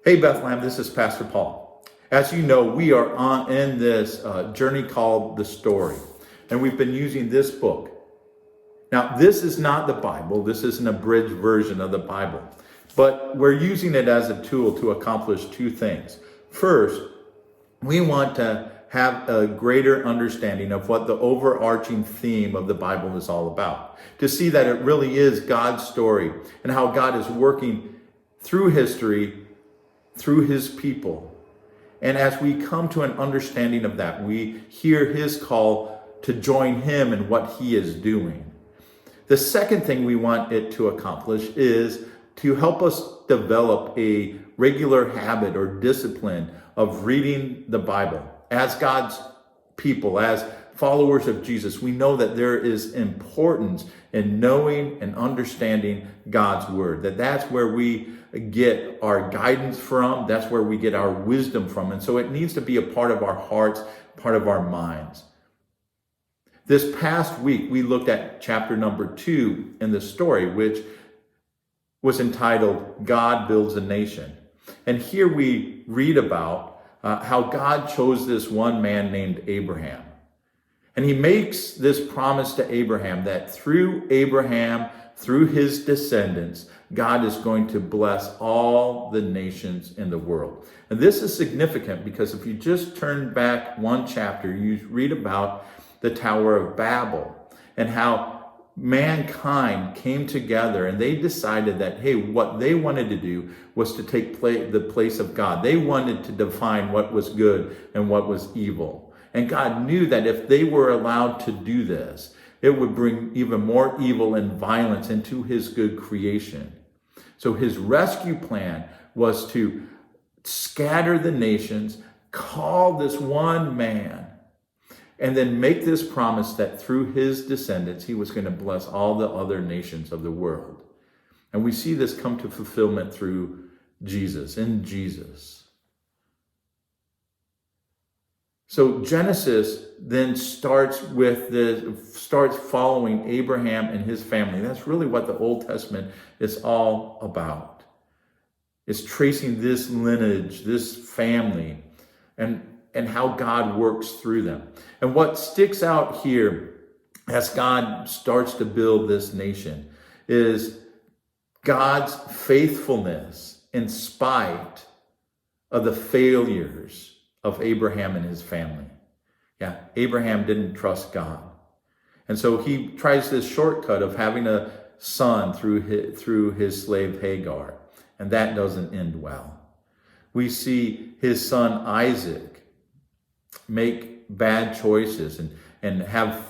Hey Bethlehem, this is Pastor Paul. As you know, we are in this journey called The Story, and we've been using this book. Now, this is not the Bible. This is an abridged version of the Bible, but we're using it as a tool to accomplish two things. First, we want to have a greater understanding of what the overarching theme of the Bible is all about, to see that it really is God's story and how God is working through history through his people. And as we come to an understanding of that, we hear his call to join him in what he is doing. The second thing we want it to accomplish is to help us develop a regular habit or discipline of reading the Bible. As God's people, as followers of Jesus, we know that there is importance in knowing and understanding God's word, that's where we get our guidance from, that's where we get our wisdom from. And so it needs to be a part of our hearts, part of our minds. This past week, we looked at chapter number 2 in the story, which was entitled, God Builds a Nation. And here we read about how God chose this one man named Abraham. And he makes this promise to Abraham that through Abraham, through his descendants, God is going to bless all the nations in the world. And this is significant because if you just turn back one chapter, you read about the Tower of Babel and how mankind came together and they decided that, hey, what they wanted to do was to take the place of God. They wanted to define what was good and what was evil. And God knew that if they were allowed to do this, it would bring even more evil and violence into his good creation. So his rescue plan was to scatter the nations, call this one man, and then make this promise that through his descendants, he was going to bless all the other nations of the world. And we see this come to fulfillment through Jesus, in Jesus. So Genesis then starts following Abraham and his family. That's really what the Old Testament is all about. It's tracing this lineage, this family, and how God works through them. And what sticks out here as God starts to build this nation is God's faithfulness in spite of the failures of Abraham and his family. Yeah, Abraham didn't trust God. And so he tries this shortcut of having a son through his slave Hagar. And that doesn't end well. We see his son Isaac make bad choices and have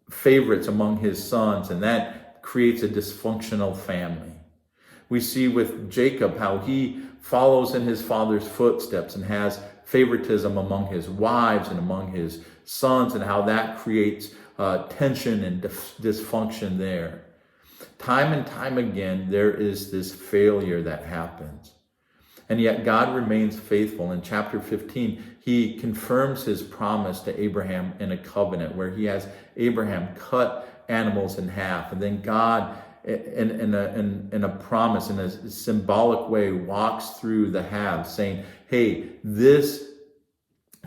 favorites among his sons. And that creates a dysfunctional family. We see with Jacob how he follows in his father's footsteps and has favoritism among his wives and among his sons, and how that creates tension and dysfunction there. Time and time again, there is this failure that happens. And yet God remains faithful. In chapter 15, he confirms his promise to Abraham in a covenant where he has Abraham cut animals in half, and then God in a promise, in a symbolic way, walks through the halves saying, hey, this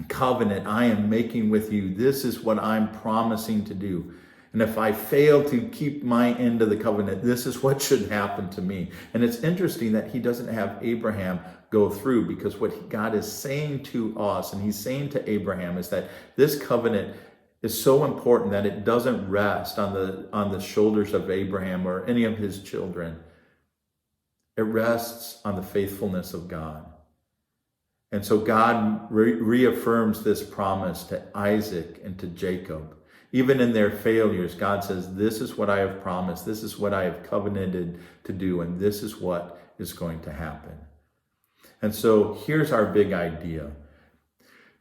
covenant I am making with you, this is what I'm promising to do. And if I fail to keep my end of the covenant, this is what should happen to me. And it's interesting that he doesn't have Abraham go through, because what God is saying to us, and he's saying to Abraham, is that this covenant is so important that it doesn't rest on the shoulders of Abraham or any of his children. It rests on the faithfulness of God. And so God reaffirms this promise to Isaac and to Jacob. Even in their failures, God says, this is what I have promised, this is what I have covenanted to do, and this is what is going to happen. And so here's our big idea.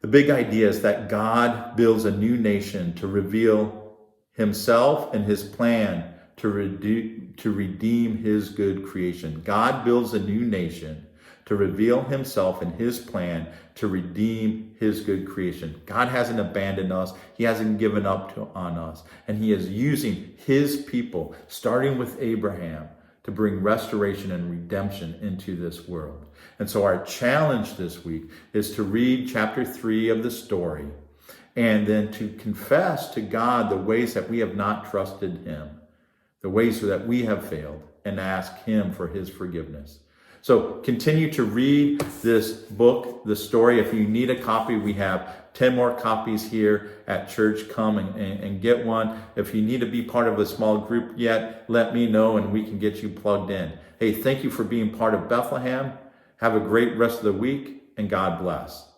The big idea is that God builds a new nation to reveal himself and his plan to redeem his good creation. God builds a new nation to reveal himself and his plan to redeem his good creation. God hasn't abandoned us. He hasn't given up on us. And he is using his people, starting with Abraham, to bring restoration and redemption into this world. And so our challenge this week is to read chapter 3 of the story and then to confess to God the ways that we have not trusted him, the ways that we have failed, and ask him for his forgiveness. So continue to read this book, the story. If you need a copy, we have 10 more copies here at church. Come and get one. If you need to be part of a small group yet, let me know and we can get you plugged in. Hey, thank you for being part of Bethlehem. Have a great rest of the week and God bless.